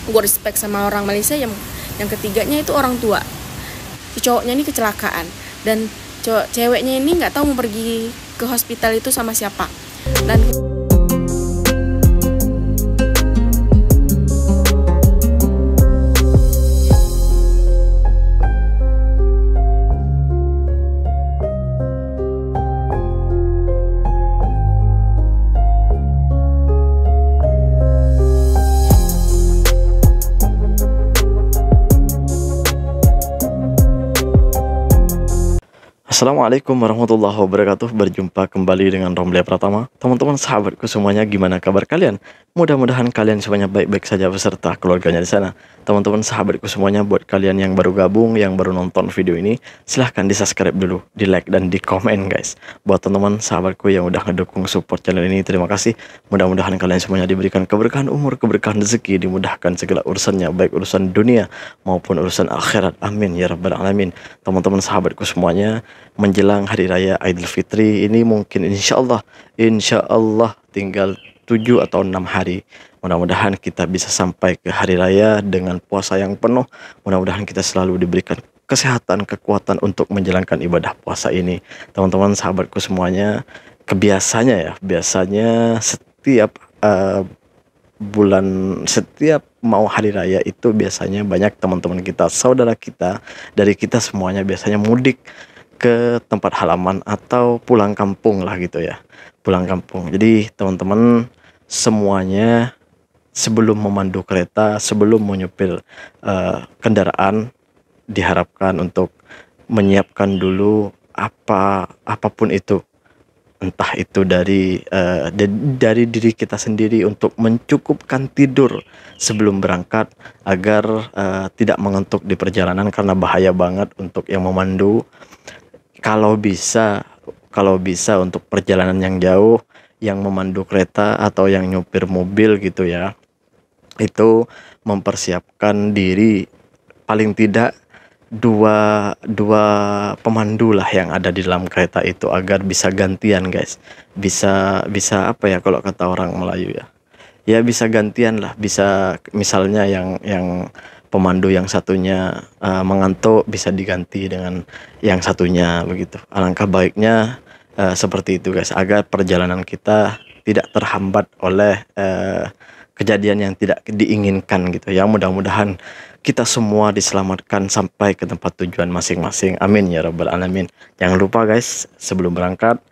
gue respect sama orang Malaysia. Yang ketiganya itu orang tua. Si cowoknya ini kecelakaan dan ceweknya ini nggak tahu mau pergi ke hospital itu sama siapa. Dan Assalamualaikum warahmatullahi wabarakatuh. Berjumpa kembali dengan Romli Pratama. Teman-teman sahabatku semuanya, gimana kabar kalian? Mudah-mudahan kalian semuanya baik-baik saja beserta keluarganya di sana. Teman-teman sahabatku semuanya, buat kalian yang baru gabung, yang baru nonton video ini, silahkan di subscribe dulu, di like dan di komen guys. Buat teman-teman sahabatku yang udah ngedukung support channel ini, terima kasih. Mudah-mudahan kalian semuanya diberikan keberkahan umur, keberkahan rezeki, dimudahkan segala urusannya, baik urusan dunia maupun urusan akhirat. Amin ya rabbal alamin. Teman-teman sahabatku semuanya, menjelang hari raya Idul Fitri ini mungkin insya Allah tinggal 7 atau 6 hari. Mudah-mudahan kita bisa sampai ke hari raya dengan puasa yang penuh. Mudah-mudahan kita selalu diberikan kesehatan, kekuatan untuk menjalankan ibadah puasa ini. Teman-teman sahabatku semuanya, biasanya setiap setiap mau hari raya itu biasanya banyak teman-teman kita, saudara kita, dari kita semuanya biasanya mudik ke tempat halaman atau pulang kampung lah gitu ya, pulang kampung. Jadi teman-teman semuanya, sebelum memandu kereta, sebelum menyupir kendaraan, diharapkan untuk menyiapkan dulu apapun itu, entah itu dari diri kita sendiri untuk mencukupkan tidur sebelum berangkat agar tidak mengantuk di perjalanan, karena bahaya banget untuk yang memandu. Kalau bisa untuk perjalanan yang jauh, yang memandu kereta atau yang nyupir mobil gitu ya, itu mempersiapkan diri paling tidak dua pemandu lah yang ada di dalam kereta itu, agar bisa gantian guys. Bisa apa ya, kalau kata orang Melayu ya bisa gantian lah. Bisa misalnya yang pemandu yang satunya mengantuk, bisa diganti dengan yang satunya begitu. Alangkah baiknya seperti itu guys, agar perjalanan kita tidak terhambat oleh kejadian yang tidak diinginkan gitu ya. Mudah-mudahan kita semua diselamatkan sampai ke tempat tujuan masing-masing. Amin ya rabbal alamin. Jangan lupa guys, sebelum berangkat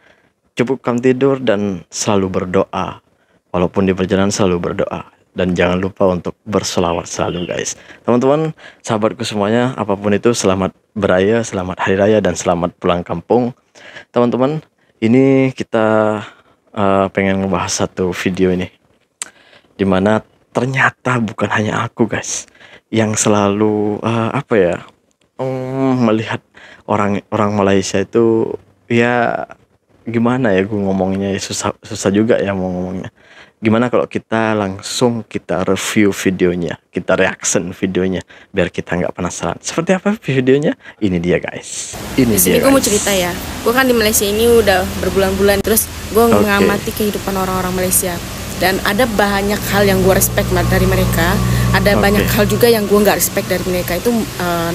cukupkan tidur dan selalu berdoa. Walaupun di perjalanan selalu berdoa. Dan jangan lupa untuk berselawat selalu guys. Teman-teman sahabatku semuanya, apapun itu, selamat beraya, selamat hari raya, dan selamat pulang kampung. Teman-teman, ini kita pengen ngebahas satu video ini, dimana ternyata bukan hanya aku guys yang selalu melihat orang Malaysia itu, ya gimana ya gue ngomongnya, susah juga ya mau ngomongnya. Gimana kalau kita langsung kita review videonya, kita reaction videonya, biar kita nggak penasaran seperti apa videonya. Ini dia guys, ini dia. Gue mau cerita ya, gue kan di Malaysia ini udah berbulan-bulan, terus gue mengamati kehidupan orang-orang Malaysia, dan ada banyak hal yang gue respect dari mereka, ada banyak hal juga yang gue nggak respect dari mereka. Itu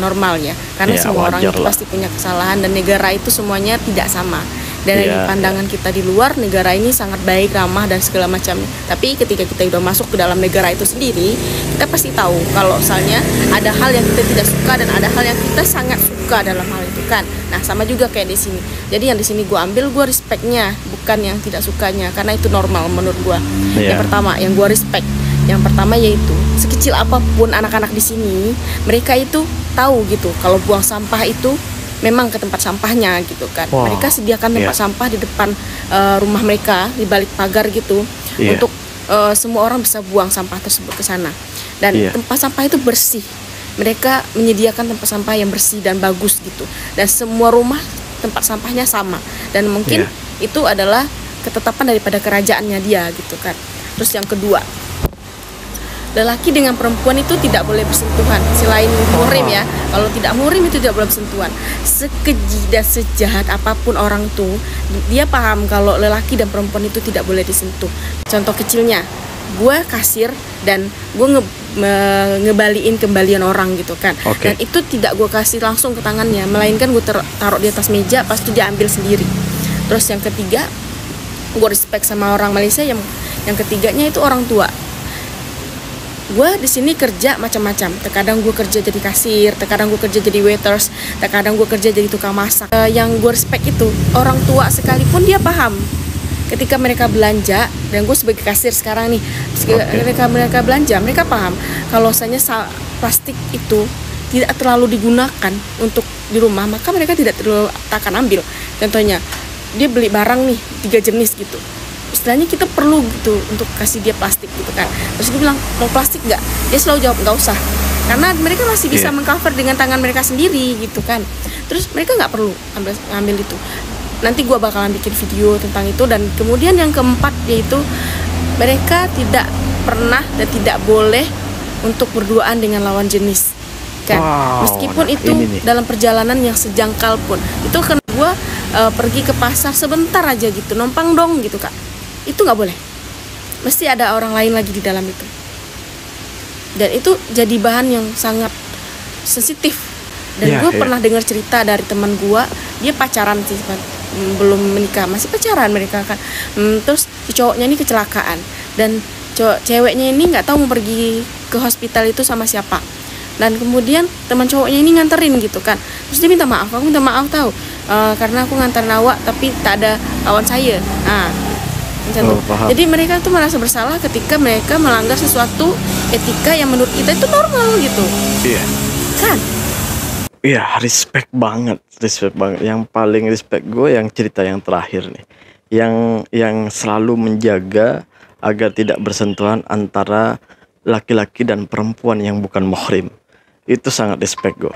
normal ya, karena semua orang itu pasti punya kesalahan, dan negara itu semuanya tidak sama. Dan dari pandangan kita di luar, negara ini sangat baik, ramah, dan segala macamnya. Tapi ketika kita udah masuk ke dalam negara itu sendiri, kita pasti tahu kalau misalnya ada hal yang kita tidak suka dan ada hal yang kita sangat suka dalam hal itu kan. Nah sama juga kayak di sini. Jadi yang di sini gue ambil, gue respectnya, bukan yang tidak sukanya, karena itu normal menurut gue. Yang pertama yang gue respect, yang pertama yaitu sekecil apapun anak-anak di sini, mereka itu tahu gitu kalau buang sampah itu memang ke tempat sampahnya gitu kan. Mereka sediakan tempat sampah di depan rumah mereka, di balik pagar gitu, untuk semua orang bisa buang sampah tersebut ke sana. Dan tempat sampah itu bersih. Mereka menyediakan tempat sampah yang bersih dan bagus gitu. Dan semua rumah tempat sampahnya sama. Dan mungkin itu adalah ketetapan daripada kerajaannya dia gitu kan. Terus yang kedua, lelaki dengan perempuan itu tidak boleh bersentuhan. Selain muhrim ya, kalau tidak muhrim itu tidak boleh bersentuhan. Sekeji dan sejahat apapun orang itu, dia paham kalau lelaki dan perempuan itu tidak boleh disentuh. Contoh kecilnya, gue kasir dan gue ngebaliin kembalian orang gitu kan. Dan itu tidak gue kasih langsung ke tangannya, melainkan gue taruh di atas meja, pas itu dia ambil sendiri. Terus yang ketiga, gue respect sama orang Malaysia. Yang ketiganya itu orang tua. Gue di sini kerja macam-macam. Terkadang gue kerja jadi kasir, terkadang gue kerja jadi waiters, terkadang gue kerja jadi tukang masak. Yang gue respect itu orang tua sekalipun dia paham. Ketika mereka belanja, dan gue sebagai kasir sekarang nih, ketika mereka belanja, mereka paham kalau misalnya plastik itu tidak terlalu digunakan untuk di rumah, maka mereka tidak terlalu akan ambil. Contohnya, dia beli barang nih 3 jenis gitu, istilahnya kita perlu gitu untuk kasih dia plastik gitu kan. Terus dia bilang, mau plastik nggak? Dia selalu jawab nggak usah, karena mereka masih bisa mengcover dengan tangan mereka sendiri gitu kan. Terus mereka nggak perlu ambil itu. Nanti gue bakalan bikin video tentang itu. Dan kemudian yang keempat, yaitu mereka tidak pernah dan tidak boleh untuk berduaan dengan lawan jenis kan. Meskipun itu dalam perjalanan yang sejangkal pun. Itu kan gue pergi ke pasar sebentar aja gitu, numpang dong gitu kak, itu nggak boleh, mesti ada orang lain lagi di dalam itu. Dan itu jadi bahan yang sangat sensitif. Dan gue pernah dengar cerita dari teman gue, dia pacaran sih, belum menikah, masih pacaran mereka kan. Terus si cowoknya ini kecelakaan, dan ceweknya ini nggak tahu mau pergi ke hospital itu sama siapa. Dan kemudian teman cowoknya ini nganterin gitu kan. Terus dia minta maaf, aku minta maaf tahu, karena aku nganterin awak tapi tak ada kawan saya. Jadi mereka tuh merasa bersalah ketika mereka melanggar sesuatu etika yang menurut kita itu normal gitu. Iya. Kan? Iya, respect banget. Yang paling respect gue yang cerita yang terakhir nih, yang selalu menjaga agar tidak bersentuhan antara laki-laki dan perempuan yang bukan muhrim. Itu sangat respect gue,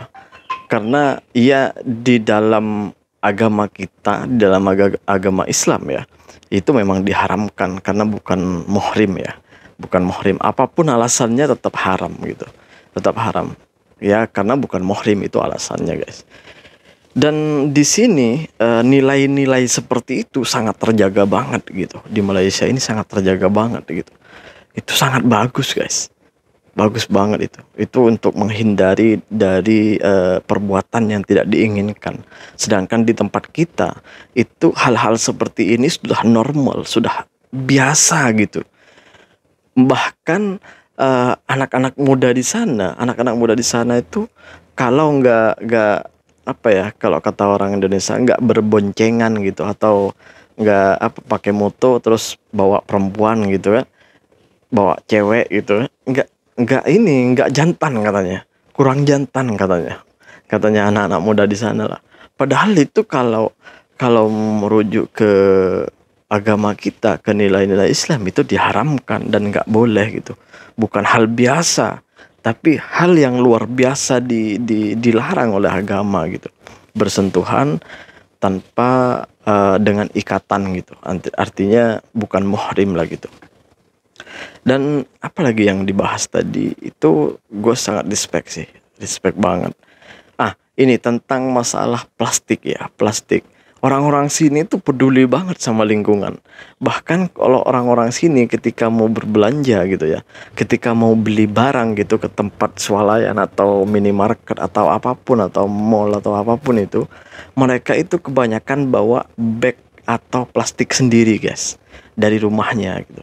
karena di dalam agama kita, di dalam agama Islam ya, itu memang diharamkan karena bukan muhrim ya, bukan muhrim. Apapun alasannya tetap haram gitu, tetap haram. Ya, karena bukan muhrim itu alasannya, guys. Dan di sini nilai-nilai seperti itu sangat terjaga banget gitu. Di Malaysia ini sangat terjaga banget gitu. Itu sangat bagus, guys. Bagus banget itu. Itu untuk menghindari dari perbuatan yang tidak diinginkan. Sedangkan di tempat kita itu hal-hal seperti ini sudah normal, sudah biasa gitu. Bahkan anak-anak muda di sana itu kalau nggak apa ya, kalau kata orang Indonesia, nggak berboncengan gitu, atau nggak pakai moto terus bawa perempuan gitu kan, bawa cewek gitu, nggak jantan katanya, kurang jantan katanya anak-anak muda di sana lah. Padahal itu kalau merujuk ke agama kita, ke nilai-nilai Islam, itu diharamkan dan nggak boleh gitu. Bukan hal biasa, tapi hal yang luar biasa dilarang oleh agama gitu. Bersentuhan tanpa dengan ikatan gitu. Artinya bukan muhrim lah gitu. Dan apalagi yang dibahas tadi itu gue sangat respect banget. Ini tentang masalah plastik ya, plastik. Orang-orang sini tuh peduli banget sama lingkungan. Bahkan kalau orang-orang sini ketika mau berbelanja gitu ya, ketika mau beli barang gitu ke tempat swalayan atau minimarket atau apapun, atau mall atau apapun itu, mereka itu kebanyakan bawa bag atau plastik sendiri, guys, dari rumahnya gitu.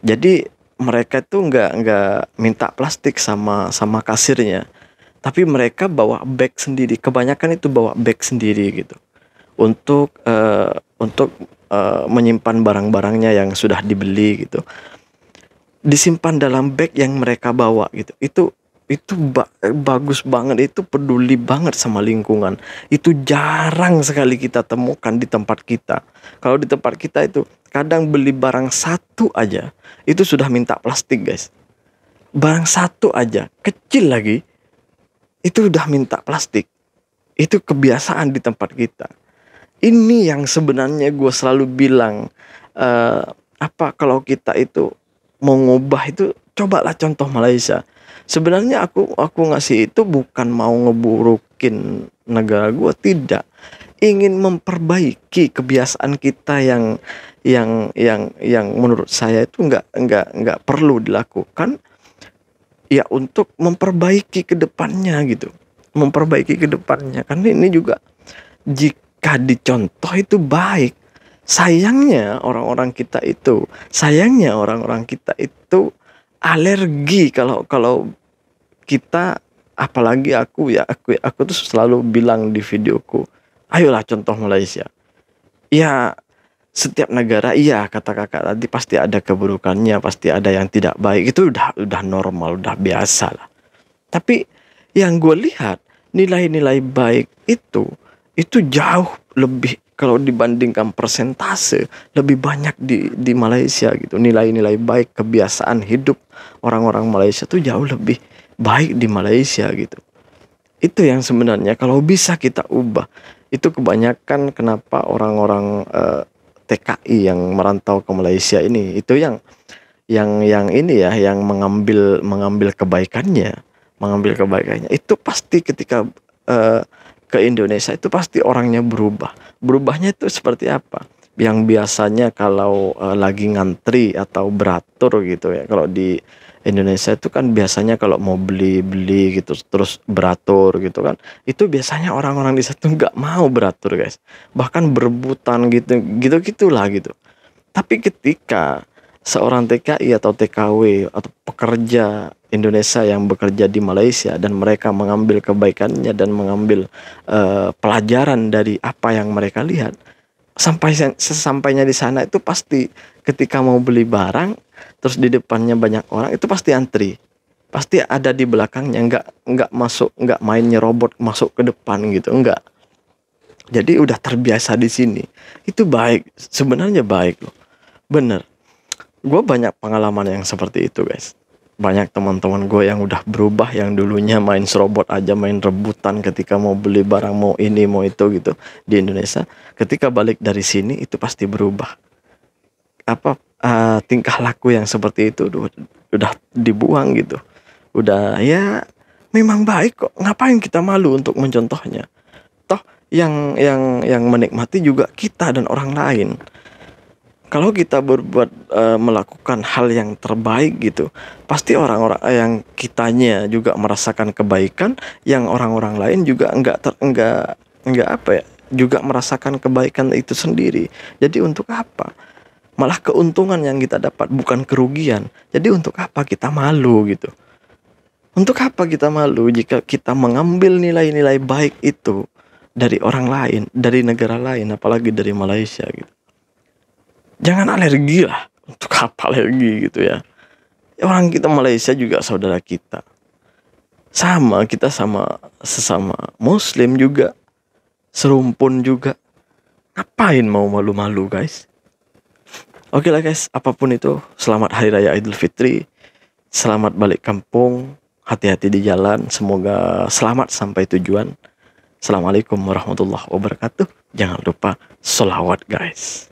Jadi mereka tuh nggak minta plastik sama kasirnya, tapi mereka bawa bag sendiri. Kebanyakan itu bawa bag sendiri gitu, untuk menyimpan barang-barangnya yang sudah dibeli gitu, disimpan dalam bag yang mereka bawa gitu. Itu bagus banget, itu peduli banget sama lingkungan. Itu jarang sekali kita temukan di tempat kita. Kalau di tempat kita itu kadang beli barang satu aja itu sudah minta plastik, guys. Barang satu aja, kecil lagi, itu udah minta plastik. Itu kebiasaan di tempat kita. Ini yang sebenarnya gue selalu bilang, kalau kita itu mau ngubah itu, cobalah contoh Malaysia. Sebenarnya aku ngasih itu bukan mau ngeburukin negara gue, tidak. ingin memperbaiki kebiasaan kita yang menurut saya itu nggak perlu dilakukan, ya untuk memperbaiki ke depannya gitu. Memperbaiki ke depannya. Karena ini juga jika dicontoh itu baik. Sayangnya orang-orang kita itu alergi kalau kita, apalagi aku tuh selalu bilang di videoku, ayolah contoh Malaysia. Ya, setiap negara, iya kata kakak tadi, pasti ada keburukannya, pasti ada yang tidak baik, itu udah normal, udah biasa lah. Tapi yang gue lihat, nilai-nilai baik itu jauh lebih, kalau dibandingkan persentase, lebih banyak di Malaysia gitu. Nilai-nilai baik, kebiasaan hidup orang-orang Malaysia tuh jauh lebih baik di Malaysia gitu. Itu yang sebenarnya kalau bisa kita ubah. Itu kebanyakan kenapa orang-orang TKI yang merantau ke Malaysia ini, itu yang ini ya, yang mengambil kebaikannya, itu pasti ketika ke Indonesia itu pasti orangnya berubahnya itu seperti apa, yang biasanya kalau lagi ngantri atau beratur gitu ya, kalau di Indonesia itu kan biasanya kalau mau beli gitu terus beratur gitu kan, itu biasanya orang-orang di situ nggak mau beratur guys, bahkan berebutan gitulah gitu. Tapi ketika seorang TKI atau TKW atau pekerja Indonesia yang bekerja di Malaysia dan mereka mengambil kebaikannya dan mengambil pelajaran dari apa yang mereka lihat, sesampainya di sana itu pasti ketika mau beli barang terus di depannya banyak orang, itu pasti antri, pasti ada di belakangnya, nggak main nyerobot masuk ke depan gitu, nggak. Jadi udah terbiasa di sini. Itu baik, sebenarnya baik loh. Bener. Gue banyak pengalaman yang seperti itu guys. Banyak teman-teman gue yang udah berubah, yang dulunya main serobot aja, main rebutan ketika mau beli barang, mau ini mau itu gitu di Indonesia. Ketika balik dari sini itu pasti berubah. Tingkah laku yang seperti itu udah dibuang gitu. Udah, ya memang baik kok. Ngapain kita malu untuk mencontohnya? Toh yang menikmati juga kita dan orang lain. Kalau kita melakukan hal yang terbaik gitu, pasti orang-orang yang kitanya juga merasakan kebaikan, yang orang-orang lain juga juga merasakan kebaikan itu sendiri. Jadi untuk apa? Malah keuntungan yang kita dapat, bukan kerugian. Jadi untuk apa kita malu gitu? Untuk apa kita malu jika kita mengambil nilai-nilai baik itu dari orang lain, dari negara lain, apalagi dari Malaysia gitu. Jangan alergi lah. Untuk apa alergi gitu ya? Orang kita Malaysia juga saudara kita. Kita sesama Muslim juga. Serumpun juga. Ngapain mau malu-malu guys? Oke lah guys, apapun itu, selamat Hari Raya Idul Fitri. Selamat balik kampung. Hati-hati di jalan. Semoga selamat sampai tujuan. Assalamualaikum warahmatullahi wabarakatuh. Jangan lupa sholawat guys.